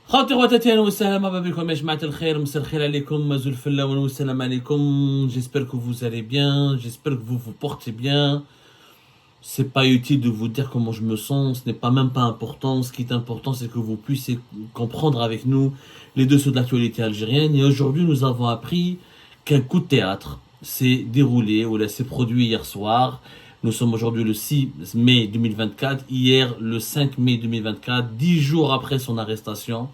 خاطر وتاتي اهلا وسهلا مرحبا بكم يا جماعة الخير مساء الخير عليكم مازال الفلا والسلام عليكم. J'espère que vous allez bien, j'espère que vous vous portez bien. C'est pas utile de vous dire comment je me sens, ce n'est pas même pas important. Ce qui est important, c'est que vous puissiez comprendre avec nous les dessous de l'actualité algérienne. Et aujourd'hui, nous avons appris qu'un coup de théâtre s'est déroulé, ou là, s'est produit hier soir. Nous sommes aujourd'hui le 6 mai 2024, hier le 5 mai 2024, 10 jours après son arrestation,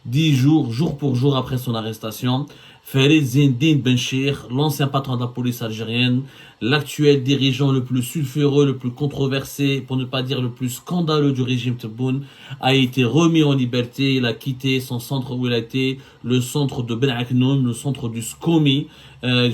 10 jours, jour pour jour après son arrestation, Farid Zindine Benchir, l'ancien patron de la police algérienne, l'actuel dirigeant le plus sulfureux, le plus controversé, pour ne pas dire le plus scandaleux du régime Tebboune, a été remis en liberté. Il a quitté son centre où il a été, le centre de Ben Aknoun, le centre du SCOMI,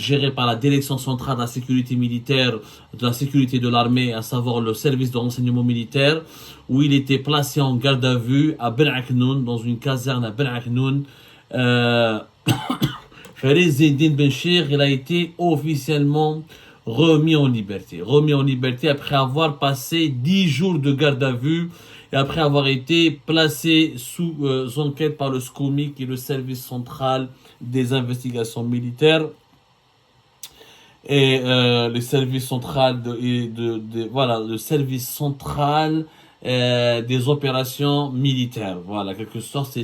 géré par la Direction centrale de la sécurité militaire, de la sécurité de l'armée, à savoir le service de renseignement militaire, où il était placé en garde à vue à Ben Aknoun, dans une caserne à Ben Aknoun. Farid Zindine Benchir, il a été officiellement remis en liberté. Remis en liberté après avoir passé 10 jours de garde à vue et après avoir été placé sous enquête par le SCOMI, qui est le service central des investigations militaires. Et le service central voilà, le service central des opérations militaires. Voilà, quelque sorte,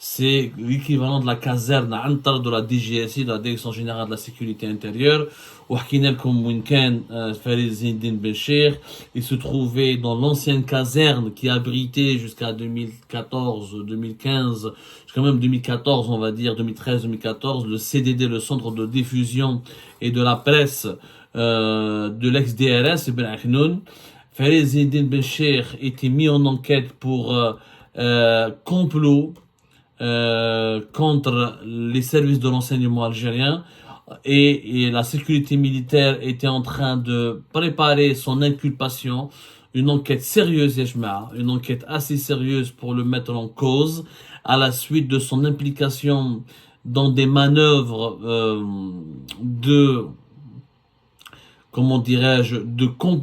c'est l'équivalent de la caserne Antar de la DGSI, de la Direction générale de la sécurité intérieure. وحكينا لكم وين كان Farid Zindine Benchir. Il se trouvait dans l'ancienne caserne qui abritait jusqu'à 2014, 2015, jusqu'à même 2014, on va dire 2013, 2014, le CDD, le centre de diffusion et de la presse de l'ex-DRS Ben Aknoun. Farid Zindine Benchir était mis en enquête pour complot contre les services de renseignement algériens, et la sécurité militaire était en train de préparer son inculpation, une enquête sérieuse, une enquête assez sérieuse pour le mettre en cause à la suite de son implication dans des manœuvres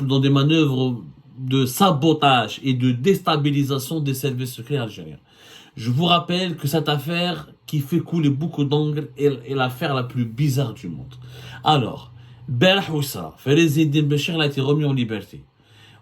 dans des manœuvres de sabotage et de déstabilisation des services secrets algériens. Je vous rappelle que cette affaire qui fait couler beaucoup d'encre est l'affaire la plus bizarre du monde. Alors, Farid Zindine Benchir a été remis en liberté.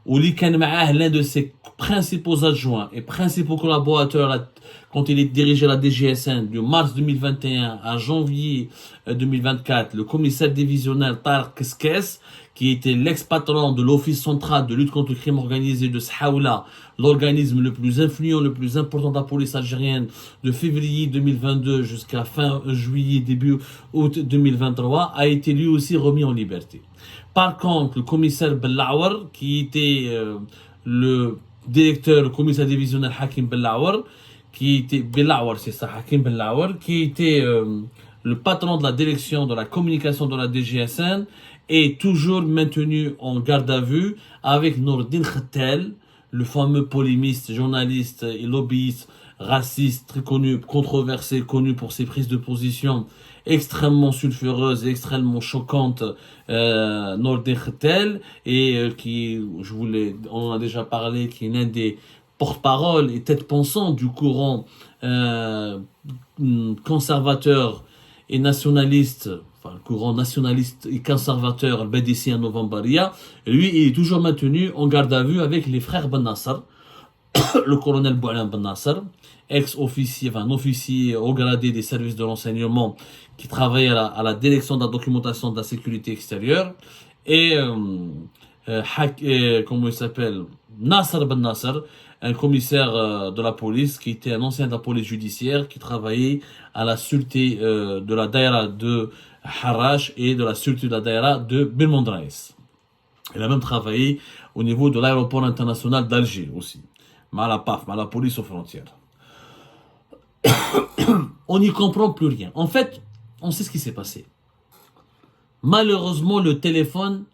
L'un de ses principaux adjoints et principaux collaborateurs quand il dirigeait la DGSN de mars 2021 à janvier 2024, le commissaire divisionnaire Tarek Keskes, qui était l'ex-patron de l'Office central de lutte contre le crime organisé de Sahaoula, l'organisme le plus influent, le plus important de la police algérienne, de février 2022 jusqu'à fin juillet, début août 2023, a été lui aussi remis en liberté. Par contre, le commissaire Bellawar, qui était le directeur, le commissaire divisionnaire Hakim Bellawar, qui était Hakim Bellawar, qui était le patron de la direction de la communication de la DGSN, est toujours maintenu en garde à vue avec Nourdine Khattel, le fameux polémiste, journaliste et lobbyiste raciste, très connu, controversé, connu pour ses prises de position extrêmement sulfureuses et extrêmement choquantes, Nourdine Khattel, et on en a déjà parlé, qui est l'un des porte-parole et tête pensante du courant conservateur et nationaliste, le courant nationaliste et conservateur, le BDC à Novembaria. Lui, il est toujours maintenu en garde à vue avec les frères Ben Nasser, le colonel Boualem Ben Nasser, ex-officier, un officier haut gradé des services de renseignement qui travaillait à la direction de la documentation de la sécurité extérieure, et comment il s'appelle, Nasser Ben Nasser, un commissaire de la police qui était un ancien de la police judiciaire, qui travaillait à la sûreté de la Daïra de Harash et de la sûreté de la Daïra de Belmondraïs. Il a même travaillé au niveau de l'aéroport international d'Alger aussi, à la PAF, à la police aux frontières. On n'y comprend plus rien. En fait, on sait ce qui s'est passé. Malheureusement, le téléphone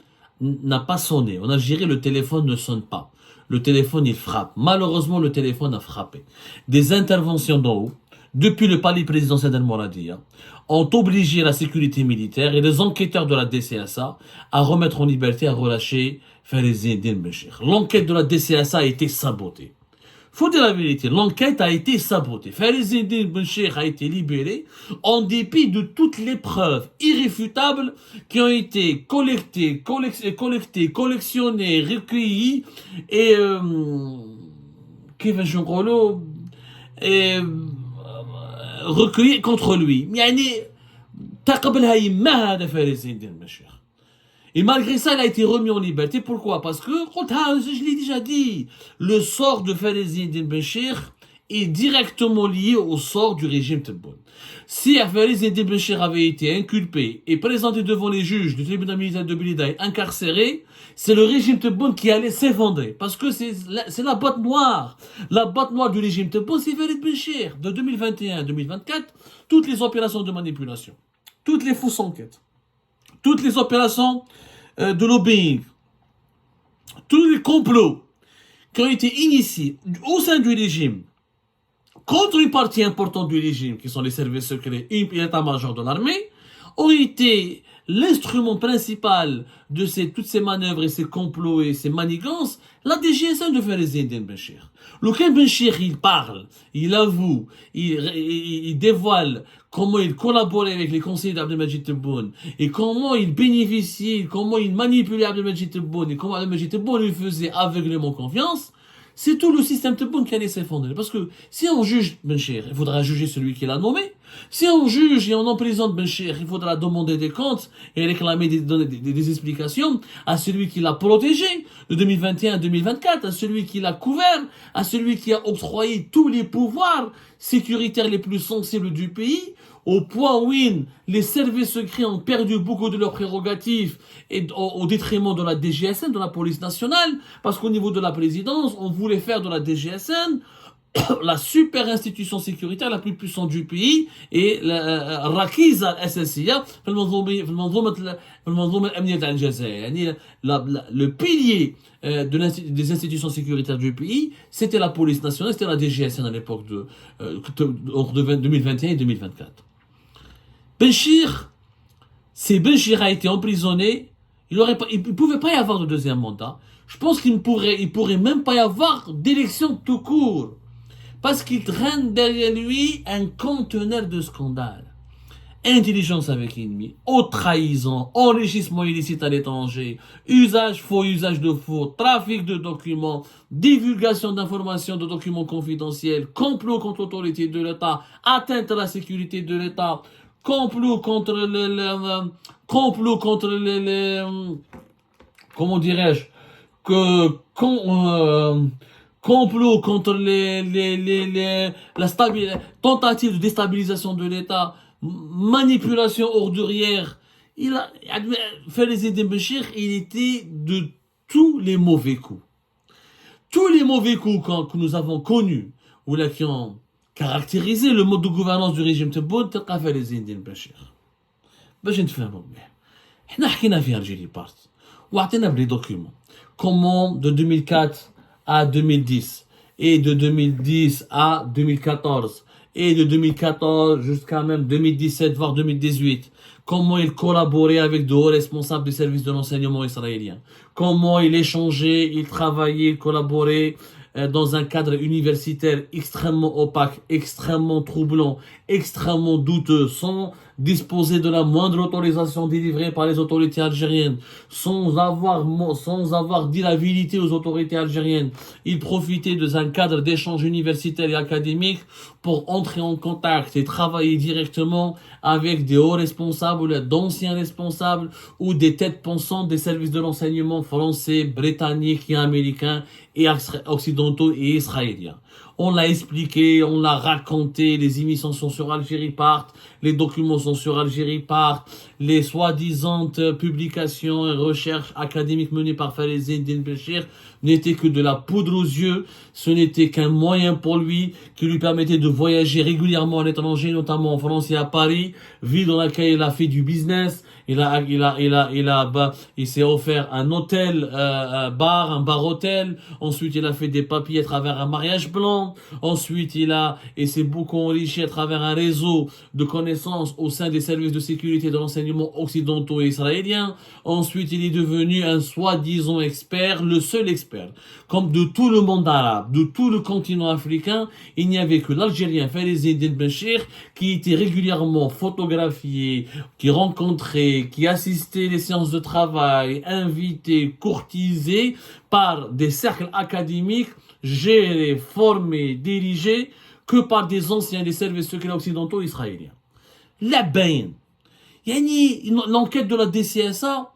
n'a pas sonné. En Algérie, le téléphone ne sonne pas. Le téléphone, il frappe. Malheureusement, le téléphone a frappé. Des interventions d'en haut, depuis le palais présidentiel d'Al-Mouradia, ont obligé la sécurité militaire et les enquêteurs de la DCSA à remettre en liberté, à relâcher Farid Zindine Benchir. L'enquête de la DCSA a été sabotée. Faut dire la vérité, l'enquête a été sabotée. Farid Eddin Ben Cheikh a été libéré en dépit de toutes les preuves irréfutables qui ont été collectées, collectionnées, recueillies et et recueillies contre lui. يعني تقبلها يما هذا فارس الدين بن شيخ. Et malgré ça, il a été remis en liberté. Pourquoi? Parce que, je l'ai déjà dit, le sort de Farid Eddin Ben Cheikh est directement lié au sort du régime Tebboune. Si Farid Eddin Ben Cheikh avait été inculpé et présenté devant les juges du tribunal militaire de Bilidaï, incarcéré, c'est le régime Tebboune qui allait s'effondrer. Parce que c'est la boîte noire. La boîte noire du régime Tebboune, c'est Farid Ben Cheikh. De 2021 à 2024, toutes les opérations de manipulation, toutes les fausses enquêtes, toutes les opérations de lobbying, tous les complots qui ont été initiés au sein du régime contre une partie importante du régime, qui sont les services secrets et l'état-major de l'armée, ont été l'instrument principal de toutes ces manœuvres et ces complots et ces manigances, la DGSN de Farid Eddin Ben Cheikh. Lequel Ben Cheikh, il parle, il avoue, il dévoile comment il collaborait avec les conseillers d'Abdelmajid Tebboune et comment il bénéficiait, comment il manipulait Abdelmajid Tebboune et comment Abdelmajid Tebboune lui faisait aveuglément confiance. C'est tout le système Tebboune qui allait s'effondrer. Parce que si on juge Ben Cheikh, il faudra juger celui qui l'a nommé. Si on juge et on emprisonne Ben Cheikh, il faudra demander des comptes et réclamer des explications à celui qui l'a protégé de 2021 à 2024, à celui qui l'a couvert, à celui qui a octroyé tous les pouvoirs sécuritaires les plus sensibles du pays, au point où les services secrets ont perdu beaucoup de leurs prérogatives et au détriment de la DGSN, de la police nationale, parce qu'au niveau de la présidence, on voulait faire de la DGSN la super institution sécuritaire la plus puissante du pays et الركيزة الأساسية في المنظومة الأمنية تاع الجزائر. يعني le pilier des institutions sécuritaires du pays, c'était la police nationale, c'était la DGSN à l'époque entre 2021 et 2024. Ben Cheikh, si Ben Cheikh a été emprisonné, il ne pouvait pas y avoir de deuxième mandat. Je pense qu'il ne pourrait même pas y avoir d'élection tout court. Parce qu'il traîne derrière lui un conteneur de scandales. Intelligence avec ennemi, haute trahison, enrichissement illicite à l'étranger, faux usage de faux, trafic de documents, divulgation d'informations de documents confidentiels, complot contre l'autorité de l'État, atteinte à la sécurité de l'État, complot contre comment dirais-je, complot contre la tentative de déstabilisation de l'État, manipulation ordurière. Farid Eddin Ben Cheikh, il était de tous les mauvais coups. Tous les mauvais coups que nous avons connus, ou là qui ont caractérisé le mode de gouvernance du régime Tebboune, تلقى Farid Eddin Ben Cheikh. باش نتفاهموا مليح. احنا حكينا فيها الجيلي بارت وعطينا بلي دوكيومون. Comment de 2004 à 2010 et de 2010 à 2014 et de 2014 jusqu'à même 2017 voire 2018, comment il collaborait avec de hauts responsables des services de l'enseignement israélien, comment il échangeait, il travaillait, il collaborait dans un cadre universitaire extrêmement opaque, extrêmement troublant, extrêmement douteux, sans disposer de la moindre autorisation délivrée par les autorités algériennes, sans avoir dit la vérité aux autorités algériennes. Il profitait d'un cadre d'échange universitaire et académique pour entrer en contact et travailler directement avec des hauts responsables, d'anciens responsables ou des têtes pensantes des services de l'enseignement français, britanniques et américains et occidentaux et israéliens. On l'a expliqué, on l'a raconté, les émissions sont sur Algérie Part, les documents sont sur Algérie Part, les soi-disant publications et recherches académiques menées par Farid Eddin Ben Cheikh n'étaient que de la poudre aux yeux, ce n'était qu'un moyen pour lui qui lui permettait de voyager régulièrement à l'étranger, notamment en France et à Paris, ville dans laquelle il a fait du business. Il s'est offert un hôtel, un bar hôtel. Ensuite, il a fait des papiers à travers un mariage blanc. Ensuite, il s'est beaucoup enrichi à travers un réseau de connaissances au sein des services de sécurité de l'enseignement occidentaux et israéliens. Ensuite, il est devenu un soi-disant expert, le seul expert experts, comme de tout le monde arabe, de tout le continent africain, il n'y avait que l'Algérien Fares Eddine Benchir qui était régulièrement photographié, qui rencontrait, qui assistait les séances de travail, invité, courtisé par des cercles académiques gérés, formés, dirigés que par des anciens des services secrets occidentaux israéliens. La bain. L'enquête de la DCSA,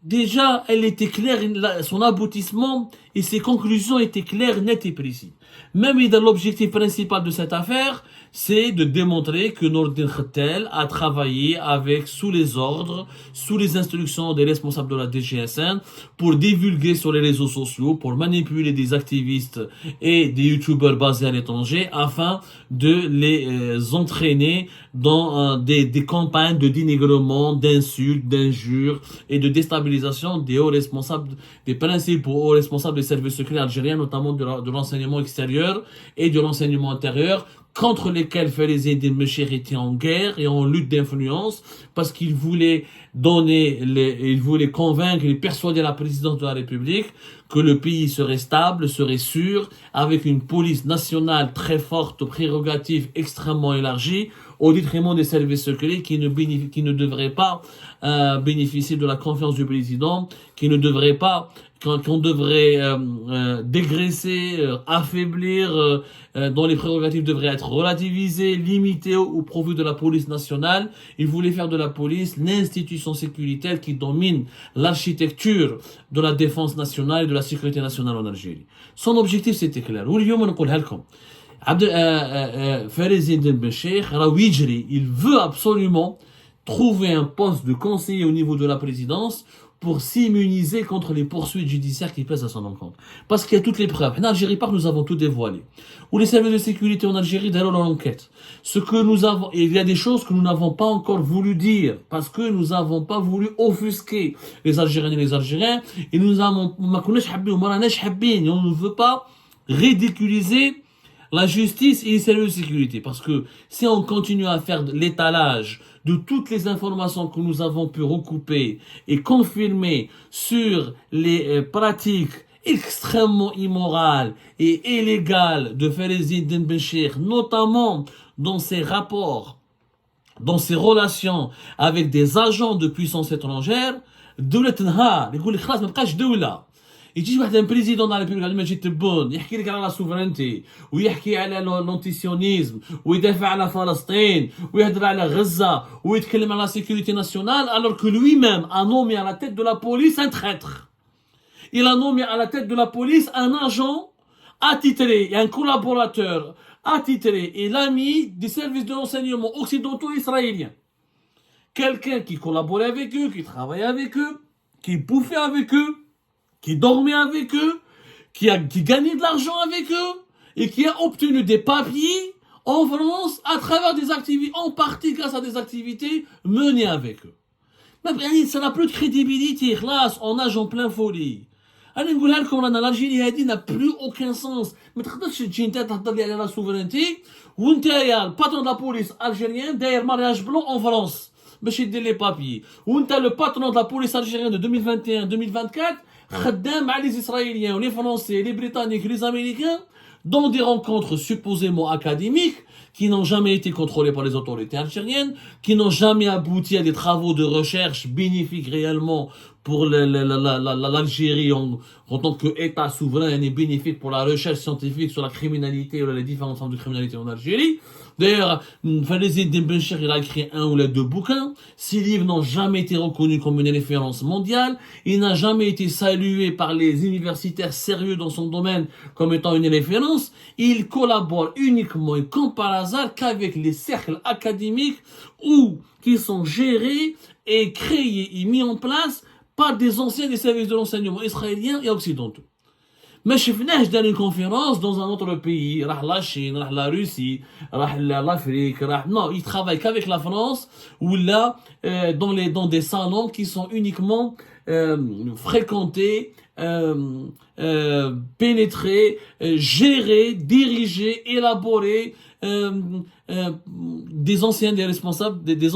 déjà, elle était claire, son aboutissement et ses conclusions étaient claires, nettes et précises. Même l'objectif principal de cette affaire, c'est de démontrer que Nordin Khattel a travaillé sous les ordres, sous les instructions des responsables de la DGSN pour divulguer sur les réseaux sociaux, pour manipuler des activistes et des youtubeurs basés à l'étranger afin de les entraîner dans des campagnes de dénigrement, d'insultes, d'injures et de déstabilisation des hauts responsables, des principaux hauts responsables des services secrets algériens, notamment de l'enseignement extérieur et de l'enseignement intérieur, contre lesquels Fares Eddine Benchir était en guerre et en lutte d'influence parce qu'il voulait il voulait convaincre et persuader la présidence de la République que le pays serait stable, serait sûr, avec une police nationale très forte, prérogatives extrêmement élargies, au détriment des services secrets qui ne devraient pas bénéficier de la confiance du président, qui ne devraient pas qu'on devrait dégraisser, affaiblir, dont les prérogatives devraient être relativisées, limitées au profit de la police nationale. Il voulait faire de la police l'institution sécuritaire qui domine l'architecture de la défense nationale et de la sécurité nationale en Algérie. Son objectif, c'était clair. Fares Eddine Benchir, il veut absolument trouver un poste de conseiller au niveau de la présidence pour s'immuniser contre les poursuites judiciaires qui pèsent à son encontre. Parce qu'il y a toutes les preuves. En Algérie Park, nous avons tout dévoilé. Ou les services de sécurité en Algérie, d'ailleurs, l'enquête. Il y a des choses que nous n'avons pas encore voulu dire, parce que nous n'avons pas voulu offusquer les Algériennes et les Algériens, et on ne veut pas ridiculiser la justice et les services de sécurité. Parce que si on continue à faire l'étalage de toutes les informations que nous avons pu recouper et confirmer sur les pratiques extrêmement immorales et illégales de Fares Eddine Benchir, notamment dans ses rapports, dans ses relations avec des agents de puissance étrangère, يجي واحد ان بريزيدون على الريبوبليك ماشي تبون يحكي لك على لا سوفرينتي ويحكي على لونتيسيونيزم ويدافع على فلسطين ويهضر على غزه ويتكلم على لا سيكوريتي ناسيونال alors que lui-même a nommé à la tête de la police un traître. Il a nommé à la tête de la police un agent attitré et un collaborateur attitré et l'ami des services de renseignement occidentaux israéliens. Quelqu'un qui collaborait avec eux, qui travaillait avec eux, qui bouffait avec eux, qui dormait avec eux, qui gagnait de l'argent avec eux, et qui a obtenu des papiers en France à travers des activités, en partie grâce à des activités menées avec eux. Mais ça n'a plus de crédibilité, classe, on nage en plein folie. انا نقولها لكم رانا l'Algérie هذه n'a plus aucun sens. ما تقدرش تجي انت تهضر لي على لا سوفرينتي وانت يا الباترون دو لا بوليس الجيريان داير مارياج بلون en France باش يدير لي بابيي وانت لو باترون دو لا بوليس الجيريان de 2021-2024 خدام مع les Israéliens ou les Français, les Britanniques, les Américains dans des rencontres supposément académiques qui n'ont jamais été contrôlées par les autorités algériennes, qui n'ont jamais abouti à des travaux de recherche bénéfiques réellement pour l'Algérie en tant qu'État souverain et bénéfique pour la recherche scientifique sur la criminalité ou les différentes formes de criminalité en Algérie. D'ailleurs, Fares Eddine Benchir, il a écrit un ou les deux bouquins. Ces livres n'ont jamais été reconnus comme une référence mondiale. Il n'a jamais été salué par les universitaires sérieux dans son domaine comme étant une référence. Il collabore uniquement et comme par hasard qu'avec les cercles académiques ou qui sont gérés et créés et mis en place par des anciens des services de l'enseignement israéliens et occidentaux. ما شفناهش دار une conférence dans un autre pays, راح la Chine, راح la Russie, راح l'Afrique, non, il travaille qu'avec la France ou là dans des salons qui sont uniquement fréquentés, pénétrés, gérés, dirigés, élaborés des anciens responsables des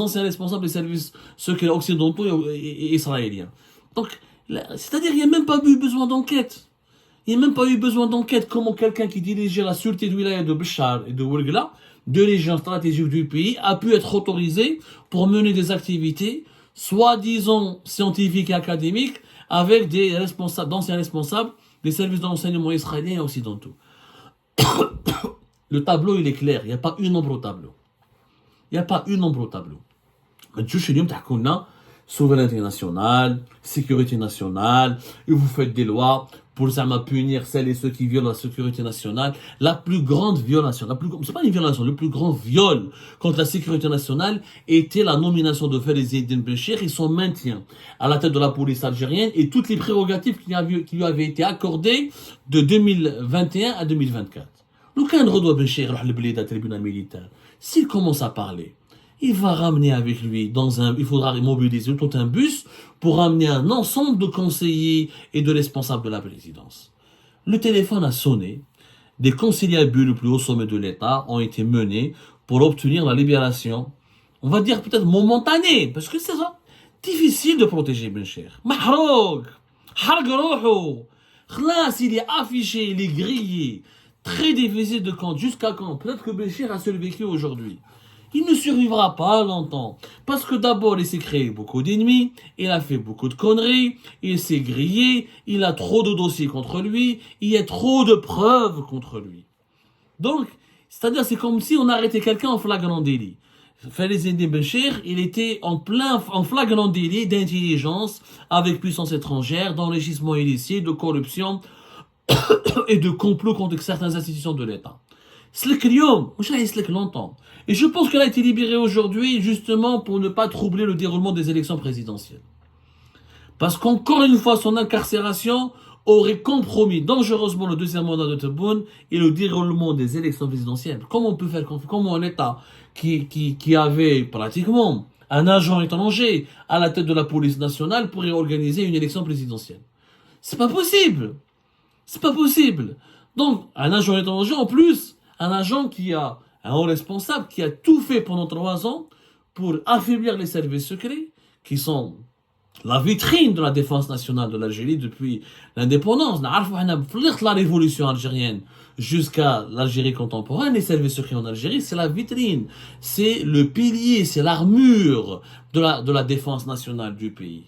services secrets occidentaux et israéliens. Donc c'est-à-dire il n'y a même pas eu besoin d'enquête. Il n'y a même pas eu besoin d'enquête. Comment quelqu'un qui dirigeait la sûreté de wilaya de Béchar et de Ouergla, deux régions stratégiques du pays, a pu être autorisé pour mener des activités soi-disant scientifiques et académiques avec des responsables, d'anciens responsables des services d'enseignement israéliens et occidentaux. Le tableau, il est clair. Il n'y a pas une ombre au tableau. Il n'y a pas une ombre au tableau. Souveraineté nationale, sécurité nationale, et vous faites des lois pour punir celles et ceux qui violent la sécurité nationale. La plus grande violation, c'est pas une violation, le plus grand viol contre la sécurité nationale était la nomination de Félix Eddin Benchir et son maintien à la tête de la police algérienne et toutes les prérogatives qui lui avaient été accordées de 2021 à 2024. Le cas de Benchir, le tribunal militaire, s'il commence à parler, il va ramener avec lui il faudra mobiliser tout un bus pour ramener un ensemble de conseillers et de responsables de la présidence. Le téléphone a sonné. Des conciliabules le plus haut sommet de l'État ont été menés pour obtenir la libération, on va dire peut-être momentanée, parce que c'est ça, difficile de protéger Benchir. Mahrouk, harg rohou, khlas, il est affiché, il est grillé, très difficile de compte, jusqu'à quand? Peut-être que Benchir a survécu aujourd'hui. Il ne survivra pas longtemps. Parce que d'abord, il s'est créé beaucoup d'ennemis, il a fait beaucoup de conneries, il s'est grillé, il a trop de dossiers contre lui, il y a trop de preuves contre lui. Donc, c'est-à-dire, c'est comme si on arrêtait quelqu'un en flagrant délit. Félix Eddin Benchir, il était en flagrant délit d'intelligence avec puissance étrangère, d'enrichissement illicite, de corruption et de complot contre certaines institutions de l'État. Slik Lyon, Slik longtemps. Et je pense qu'elle a été libérée aujourd'hui justement pour ne pas troubler le déroulement des élections présidentielles. Parce qu'encore une fois, son incarcération aurait compromis dangereusement le deuxième mandat de Tebboune et le déroulement des élections présidentielles. Comment on peut faire confiance? Comment un État qui avait pratiquement un agent étranger à la tête de la police nationale pourrait organiser une élection présidentielle? C'est pas possible. C'est pas possible. Donc, un agent étranger en plus, un agent qui a un haut responsable qui a tout fait pendant 3 ans pour affaiblir les services secrets, qui sont la vitrine de la défense nationale de l'Algérie depuis l'indépendance. La révolution algérienne jusqu'à l'Algérie contemporaine, les services secrets en Algérie, c'est la vitrine, c'est le pilier, c'est l'armure de la défense nationale du pays.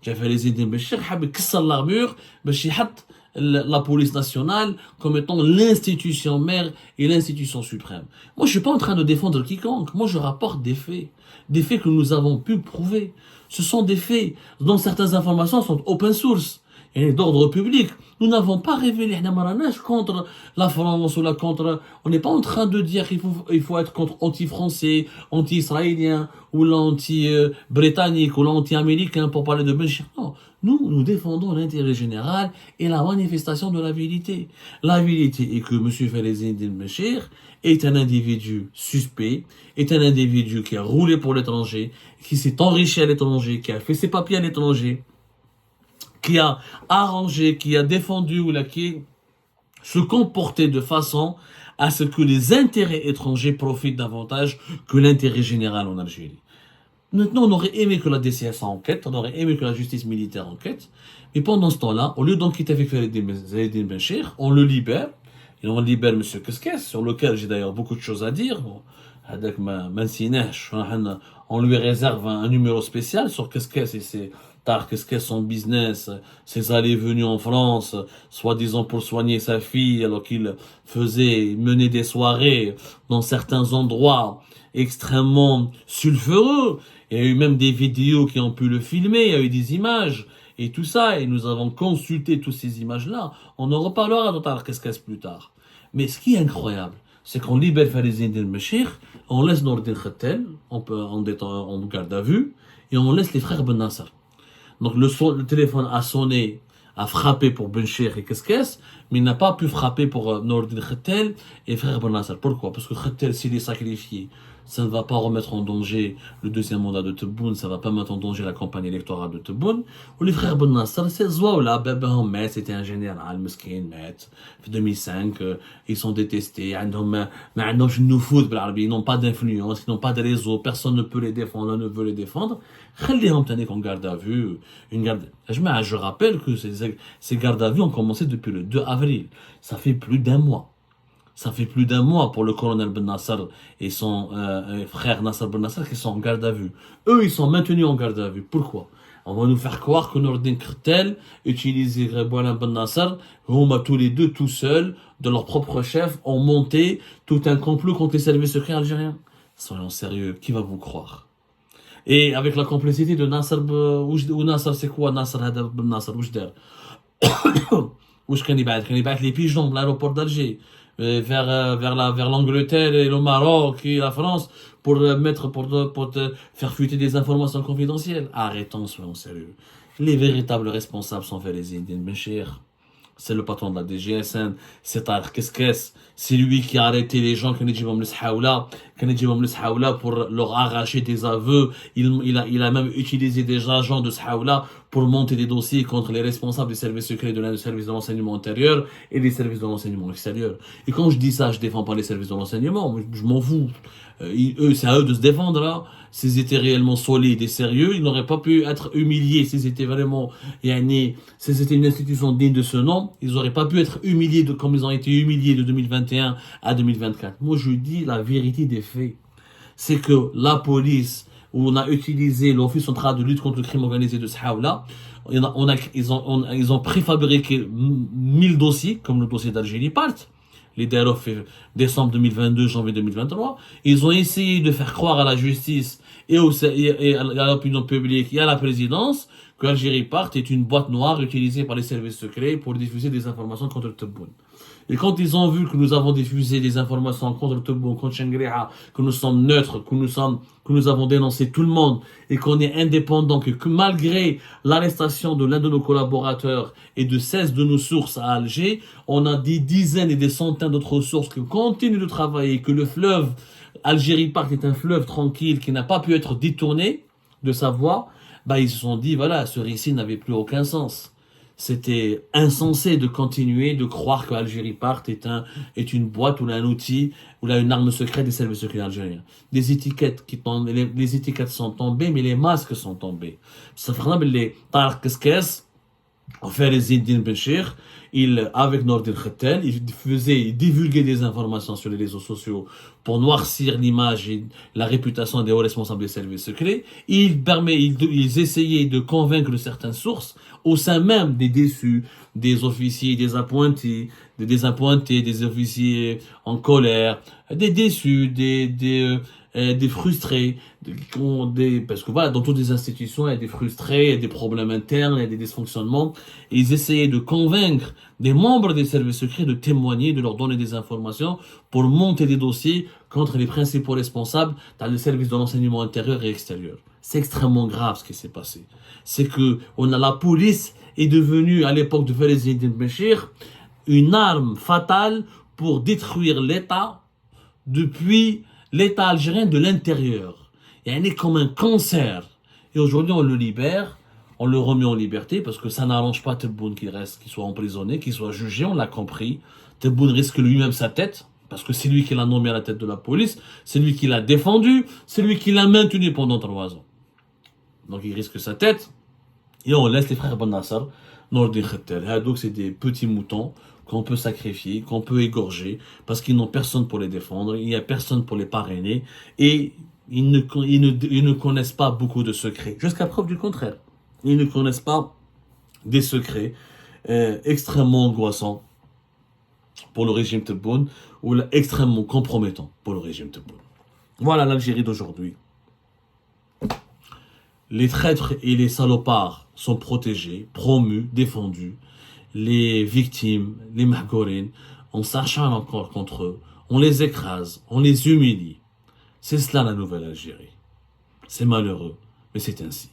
Félix Eddin Benchir حاب يكسر l'armure باش يحط la police nationale comme étant l'institution mère et l'institution suprême. Moi, je suis pas en train de défendre quiconque. Moi, je rapporte des faits que nous avons pu prouver. Ce sont des faits dont certaines informations sont open source et d'ordre public. Nous n'avons pas révélé contre la France ou contre. On n'est pas en train de dire qu'il faut être contre anti-français, anti-israélien ou l'anti-britannique ou l'anti-américain pour parler de Benchir. Non. Nous défendons l'intérêt général et la manifestation de la vérité. La vérité est que M. Félix Eddin Benchir est un individu suspect, est un individu qui a roulé pour l'étranger, qui s'est enrichi à l'étranger, qui a fait ses papiers à l'étranger, qui a arrangé, qui a défendu ou qui se comportait de façon à ce que les intérêts étrangers profitent davantage que l'intérêt général en Algérie. Maintenant, on aurait aimé que la DCS enquête, on aurait aimé que la justice militaire enquête, mais pendant ce temps-là, au lieu d'enquêter avec Félix Eddin Benchir, on le libère, et on libère M. Keskes, sur lequel j'ai d'ailleurs beaucoup de choses à dire. On lui réserve un numéro spécial sur Keskes et ses Keskes, son business, ses allées-venues en France, soi-disant pour soigner sa fille, alors qu'il menait des soirées dans certains endroits extrêmement sulfureux. Il y a eu même des vidéos qui ont pu le filmer, il y a eu des images, et tout ça, et nous avons consulté toutes ces images-là. On en reparlera d'autres Keskes plus tard. Mais ce qui est incroyable, c'est qu'on libère Félix Eddin Benchir, on laisse Nourdine Khattel, en garde à vue, et on laisse les frères Ben Nasser. Donc le téléphone a sonné, a frappé pour Benchir et Keskes, mais il n'a pas pu frapper pour Nourdine Khattel et frère Ben Nasser. Pourquoi? Parce que Khattel, s'il est sacrifié, ça ne va pas remettre en danger le deuxième mandat de Tebboune, ça ne va pas mettre en danger la campagne électorale de Tebboune. Ou les frères Ben Nasser, c'est Zouaoula, Baba Met, c'était un général, Meskin Met, en 2005, ils sont détestés, ils n'ont pas d'influence, ils n'ont pas de réseau, personne ne peut les défendre, on ne veut les défendre. Khaliهم tani qu'on garde à vue, je rappelle que ces gardes à vue ont commencé depuis le 2 avril. Ça fait plus d'un mois. Ça fait plus d'un mois pour le colonel Ben Nasser et son frère Nasser Ben Nasser qui sont en garde à vue. Eux, ils sont maintenus en garde à vue. Pourquoi? On va nous faire croire que Nourdin Krtel utilisait Rebouana Ben Nasser, tous les deux, tout seuls, de leur propre chef, ont monté tout un complot contre les services secrets algériens. Soyons sérieux, qui va vous croire? Et avec la complicité de Nasser, ou Nasser c'est quoi Nasser Ben Nasser, واش كان يبعث les pigeons de l'aéroport d'Alger vers l'Angleterre et le Maroc et la France pour te faire fuiter des informations confidentielles. Arrêtons, soyons sérieux. Les véritables responsables sont Velezine Benchir. C'est le patron de la DGSN, c'est Tarek Keskes, c'est lui qui a arrêté les gens pour leur arracher des aveux. Il a même utilisé des agents de Sahaoula pour monter des dossiers contre les responsables des services secrets de service de l'enseignement intérieur et des services de l'enseignement extérieur. Et quand je dis ça, je défends pas les services de l'enseignement, je m'en fous. C'est à eux de se défendre là. S'ils étaient réellement solides et sérieux, ils n'auraient pas pu être humiliés. S'ils étaient vraiment, s'ils étaient une institution digne de ce nom, ils n'auraient pas pu être humiliés comme ils ont été humiliés de 2021 à 2024. Moi, je dis la vérité des faits. C'est que la police, où on a utilisé l'Office central de lutte contre le crime organisé de Sahaoula, ils ont préfabriqué 1000 dossiers, comme le dossier d'Algérie Part. Les DROF décembre 2022, janvier 2023, ils ont essayé de faire croire à la justice et à l'opinion publique et à la présidence que Algérie Part est une boîte noire utilisée par les services secrets pour diffuser des informations contre Tebboune. Et quand ils ont vu que nous avons diffusé des informations contre Tebboune, contre Chengriha, que nous sommes neutres, que nous avons dénoncé tout le monde et qu'on est indépendant, que malgré l'arrestation de l'un de nos collaborateurs et de 16 de nos sources à Alger, on a des dizaines et des centaines d'autres sources qui continuent de travailler, que le fleuve Algérie Part est un fleuve tranquille qui n'a pas pu être détourné de sa voie, ils se sont dit, voilà, ce récit n'avait plus aucun sens. C'était insensé de continuer de croire que Algérie Part est une boîte ou un outil ou une arme secrète des services secrets algériens. Les étiquettes les étiquettes sont tombées, mais les masques sont tombés. Ça fait les Tarek Keskes, Velezine Benchir, avec Nourdin Krtel, il divulguait des informations sur les réseaux sociaux pour noircir l'image et la réputation des hauts responsables des services secrets. Ils essayaient de convaincre certaines sources au sein même des déçus, des officiers, des désappointés, des officiers en colère, des déçus, des frustrés, parce que voilà, dans toutes les institutions, il y a des frustrés, il y a des problèmes internes, il y a des dysfonctionnements. Et ils essayaient de convaincre des membres des services secrets de témoigner, de leur donner des informations pour monter des dossiers contre les principaux responsables dans les services de l'enseignement intérieur et extérieur. C'est extrêmement grave ce qui s'est passé. C'est que la police est devenue, à l'époque de Velezine Benchir, une arme fatale pour détruire l'État depuis l'État algérien de l'intérieur. Il est comme un cancer. Et aujourd'hui, on le libère, on le remet en liberté parce que ça n'arrange pas Tebboune qu'il soit emprisonné, qu'il soit jugé, on l'a compris. Tebboune risque lui-même sa tête parce que c'est lui qui l'a nommé à la tête de la police, c'est lui qui l'a défendu, c'est lui qui l'a maintenu pendant 3 ans. Donc il risque sa tête et on laisse les frères Ben Nasser, Nourdin Krtel. Donc c'est des petits moutons qu'on peut sacrifier, qu'on peut égorger, parce qu'ils n'ont personne pour les défendre, il n'y a personne pour les parrainer, et ils ne connaissent pas beaucoup de secrets, jusqu'à preuve du contraire. Ils ne connaissent pas des secrets extrêmement angoissants pour le régime Tebboune, ou extrêmement compromettants pour le régime Tebboune. Voilà l'Algérie d'aujourd'hui. Les traîtres et les salopards sont protégés, promus, défendus. Les victimes, les mahgourines, on s'acharne encore contre eux, on les écrase, on les humilie. C'est cela la nouvelle Algérie. C'est malheureux, mais c'est ainsi.